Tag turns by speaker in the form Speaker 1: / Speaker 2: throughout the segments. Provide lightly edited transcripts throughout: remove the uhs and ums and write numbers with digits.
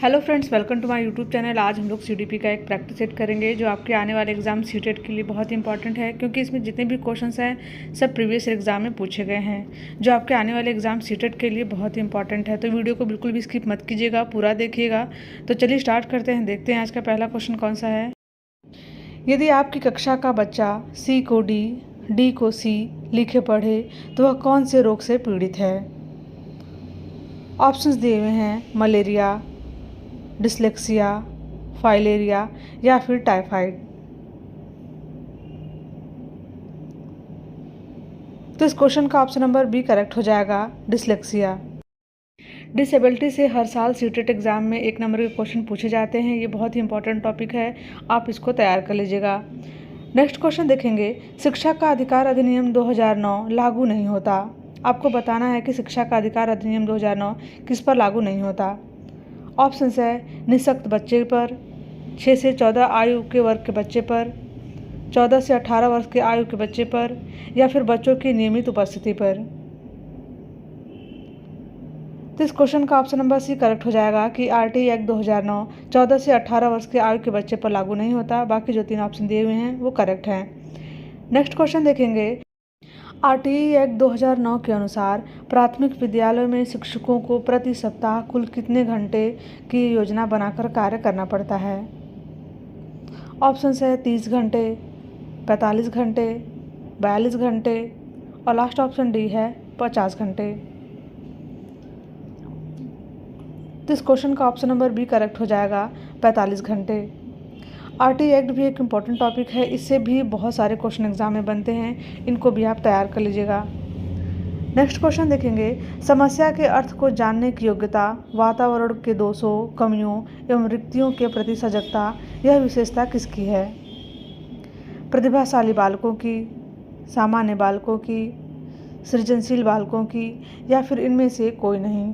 Speaker 1: Hello friends, welcome to my YouTube channel. आज हम लोग सीडीपी का एक प्रैक्टिस सेट करेंगे जो आपके आने वाले एग्जाम सीटेट के लिए बहुत इंपॉर्टेंट है, क्योंकि इसमें जितने भी क्वेश्चंस हैं सब प्रीवियस एग्जाम में पूछे गए हैं जो आपके आने वाले एग्जाम सीटेट के लिए बहुत इंपॉर्टेंट है। तो वीडियो को बिल्कुल भी स्किप मत कीजिएगा, पूरा देखिएगा। तो चलिए स्टार्ट करते हैं, देखते हैं आज का पहला क्वेश्चन कौन सा है। यदि आपकी कक्षा का बच्चा सी को डी को सी लिखे पढ़े तो वह कौन से रोग से पीड़ित है? ऑप्शंस दिए हुए हैं मलेरिया, डिसलेक्सिया, फाइलेरिया या फिर टाइफाइड। तो इस क्वेश्चन का ऑप्शन नंबर बी करेक्ट हो जाएगा, डिसलेक्सिया। डिसेबिलिटी से हर साल सीटेट एग्जाम में 1 नंबर के क्वेश्चन पूछे जाते हैं। ये बहुत ही इंपॉर्टेंट टॉपिक है, आप इसको तैयार कर लीजिएगा। नेक्स्ट क्वेश्चन देखेंगे, शिक्षा का अधिकार अधिनियम 2009 लागू नहीं होता। आपको बताना है कि शिक्षा का अधिकार अधिनियम 2009 किस पर लागू नहीं होता। ऑप्शंस है निःशक्त बच्चे पर, 6 से 14 आयु के वर्ग के बच्चे पर, 14 से 18 वर्ष के आयु के बच्चे पर, या फिर बच्चों की नियमित उपस्थिति पर। तो इस क्वेश्चन का ऑप्शन नंबर सी करेक्ट हो जाएगा कि आरटी एक्ट 2009 14 से 18 वर्ष के आयु के बच्चे पर लागू नहीं होता। बाकी जो 3 ऑप्शन दिए हुए हैं वो करेक्ट हैं। नेक्स्ट क्वेश्चन देखेंगे, आरटीई एक्ट 2009 के अनुसार प्राथमिक विद्यालयों में शिक्षकों को प्रति सप्ताह कुल कितने घंटे की योजना बनाकर कार्य करना पड़ता है? ऑप्शंस है 30 घंटे, 45 घंटे, 42 घंटे और लास्ट ऑप्शन डी है 50 घंटे। तो इस क्वेश्चन का ऑप्शन नंबर बी करेक्ट हो जाएगा, 45 घंटे। आरटी एक्ट भी एक इम्पॉर्टेंट टॉपिक है, इससे भी बहुत सारे क्वेश्चन एग्जाम में बनते हैं, इनको भी आप तैयार कर लीजिएगा। नेक्स्ट क्वेश्चन देखेंगे, समस्या के अर्थ को जानने की योग्यता, वातावरण के दोषों, कमियों एवं रिक्तियों के प्रति सजगता, यह विशेषता किसकी है? प्रतिभाशाली बालकों की, सामान्य बालकों की, सृजनशील बालकों की, या फिर इनमें से कोई नहीं।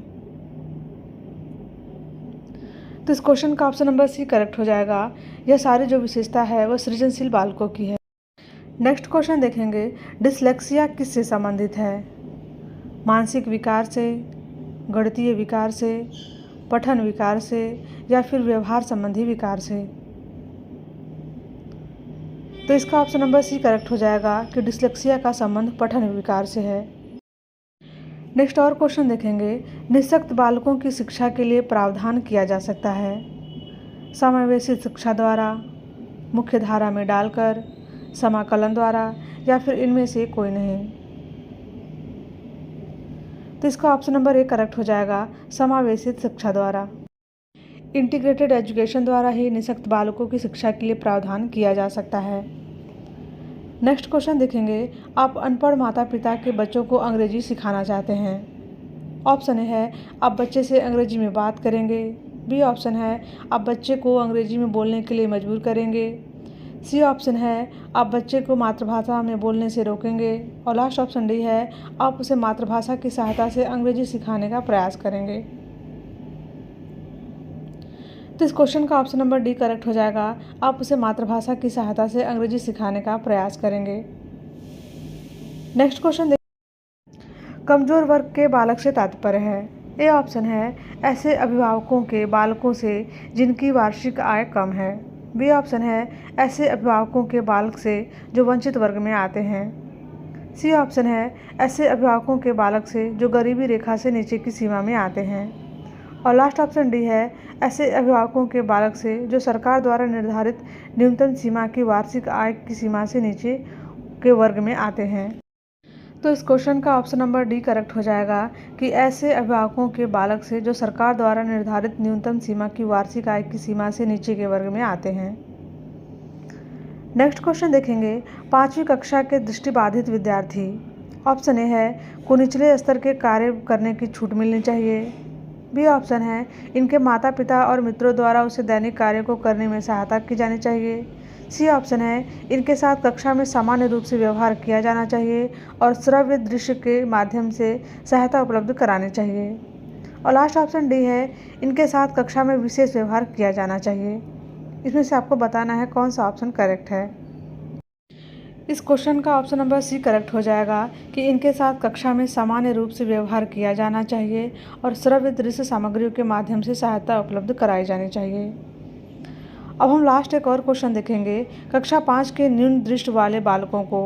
Speaker 1: तो इस क्वेश्चन का ऑप्शन नंबर सी करेक्ट हो जाएगा, यह सारी जो विशेषता है वह सृजनशील बालकों की है। नेक्स्ट क्वेश्चन देखेंगे, डिसलेक्सिया किससे संबंधित है? मानसिक विकार से, गणितीय विकार से, पठन विकार से, या फिर व्यवहार संबंधी विकार से। तो इसका ऑप्शन नंबर सी करेक्ट हो जाएगा कि डिसलेक्सिया का संबंध पठन विकार से है। नेक्स्ट और क्वेश्चन देखेंगे, निःशक्त बालकों की शिक्षा के लिए प्रावधान किया जा सकता है समावेशित शिक्षा द्वारा, मुख्य धारा में डालकर, समाकलन द्वारा, या फिर इनमें से कोई नहीं। तो इसका ऑप्शन नंबर ए करेक्ट हो जाएगा, समावेशित शिक्षा द्वारा। इंटीग्रेटेड एजुकेशन द्वारा ही निःशक्त बालकों की शिक्षा के लिए प्रावधान किया जा सकता है। नेक्स्ट क्वेश्चन देखेंगे, आप अनपढ़ माता पिता के बच्चों को अंग्रेजी सिखाना चाहते हैं। ऑप्शन ए है आप बच्चे से अंग्रेजी में बात करेंगे, बी ऑप्शन है आप बच्चे को अंग्रेजी में बोलने के लिए मजबूर करेंगे, सी ऑप्शन है आप बच्चे को मातृभाषा में बोलने से रोकेंगे, और लास्ट ऑप्शन डी है आप उसे मातृभाषा की सहायता से अंग्रेजी सिखाने का प्रयास करेंगे। तो इस क्वेश्चन का ऑप्शन नंबर डी करेक्ट हो जाएगा, आप उसे मातृभाषा की सहायता से अंग्रेजी सिखाने का प्रयास करेंगे। नेक्स्ट क्वेश्चन कमजोर वर्ग के बालक से तात्पर्य है? ए ऑप्शन है ऐसे अभिभावकों के बालकों से जिनकी वार्षिक आय कम है, बी ऑप्शन है ऐसे अभिभावकों के बालक से जो वंचित वर्ग में आते हैं, सी ऑप्शन है ऐसे अभिभावकों के बालक से जो गरीबी रेखा से नीचे की सीमा में आते हैं, और लास्ट ऑप्शन डी है ऐसे अभिभावकों के बालक से जो सरकार द्वारा निर्धारित न्यूनतम सीमा की वार्षिक आय की सीमा से नीचे के वर्ग में आते हैं। तो इस क्वेश्चन का ऑप्शन नंबर डी करेक्ट हो जाएगा कि ऐसे अभिभावकों के बालक से जो सरकार द्वारा निर्धारित न्यूनतम सीमा की वार्षिक आय की सीमा से नीचे के वर्ग में आते हैं। नेक्स्ट क्वेश्चन देखेंगे, 5वीं कक्षा के दृष्टिबाधित विद्यार्थी, ऑप्शन ए है को निचले स्तर के कार्य करने की छूट मिलनी चाहिए, बी ऑप्शन है इनके माता पिता और मित्रों द्वारा उसे दैनिक कार्यों को करने में सहायता की जानी चाहिए, सी ऑप्शन है इनके साथ कक्षा में सामान्य रूप से व्यवहार किया जाना चाहिए और श्रव्य दृश्य के माध्यम से सहायता उपलब्ध करानी चाहिए, और लास्ट ऑप्शन डी है इनके साथ कक्षा में विशेष व्यवहार किया जाना चाहिए। इसमें से आपको बताना है कौन सा ऑप्शन करेक्ट है। इस क्वेश्चन का ऑप्शन नंबर सी करेक्ट हो जाएगा कि इनके साथ कक्षा में सामान्य रूप से व्यवहार किया जाना चाहिए और श्रव्य दृश्य सामग्रियों के माध्यम से सहायता उपलब्ध कराई जानी चाहिए। अब हम लास्ट एक और क्वेश्चन देखेंगे कक्षा 5 के न्यून दृष्टि वाले बालकों को।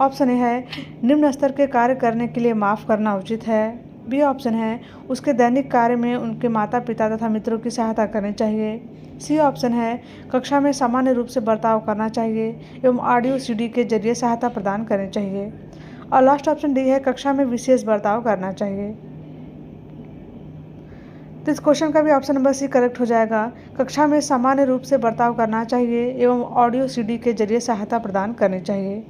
Speaker 1: ऑप्शन ए है निम्न स्तर के कार्य करने के लिए माफ़ करना उचित है। बी ऑप्शन है उसके दैनिक कार्य में उनके माता पिता तथा मित्रों की सहायता करनी चाहिए। सी ऑप्शन है कक्षा में सामान्य रूप से बर्ताव करना चाहिए एवं ऑडियो सीडी के जरिए सहायता प्रदान करनी चाहिए। और लास्ट ऑप्शन डी है कक्षा में विशेष बर्ताव करना चाहिए। तो इस क्वेश्चन का भी ऑप्शन नंबर सी करेक्ट हो जाएगा। कक्षा में सामान्य रूप से बर्ताव करना चाहिए एवं ऑडियो सीडी के जरिए सहायता प्रदान करनी चाहिए।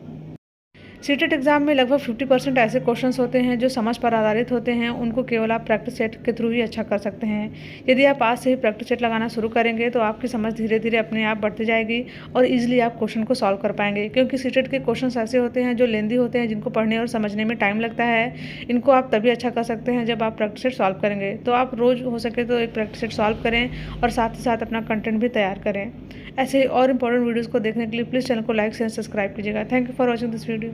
Speaker 1: सीटेट एग्जाम में लगभग 50% ऐसे क्वेश्चंस होते हैं जो समझ पर आधारित होते हैं। उनको केवल आप प्रैक्टिस सेट के थ्रू ही अच्छा कर सकते हैं। यदि आप आज से ही प्रैक्टिस सेट लगाना शुरू करेंगे तो आपकी समझ धीरे धीरे अपने आप बढ़ती जाएगी और ईजिली आप क्वेश्चन को सॉल्व कर पाएंगे। क्योंकि सीटेट के क्वेश्चंस ऐसे होते हैं जो लेंदी होते हैं, जिनको पढ़ने और समझने में टाइम लगता है। इनको आप तभी अच्छा कर सकते हैं जब आप प्रैक्टिस सेट सॉल्व करेंगे। तो आप रोज़ हो सके तो एक प्रैक्टिस सेट सॉल्व करें और साथ ही साथ अपना कंटेंट भी तैयार करें। ऐसे ही और इंपॉर्टेंट वीडियोज़ को देखने के लिए प्लीज़ चैनल को लाइक शेयर सब्सक्राइब कीजिएगा। Thank you for watching this video.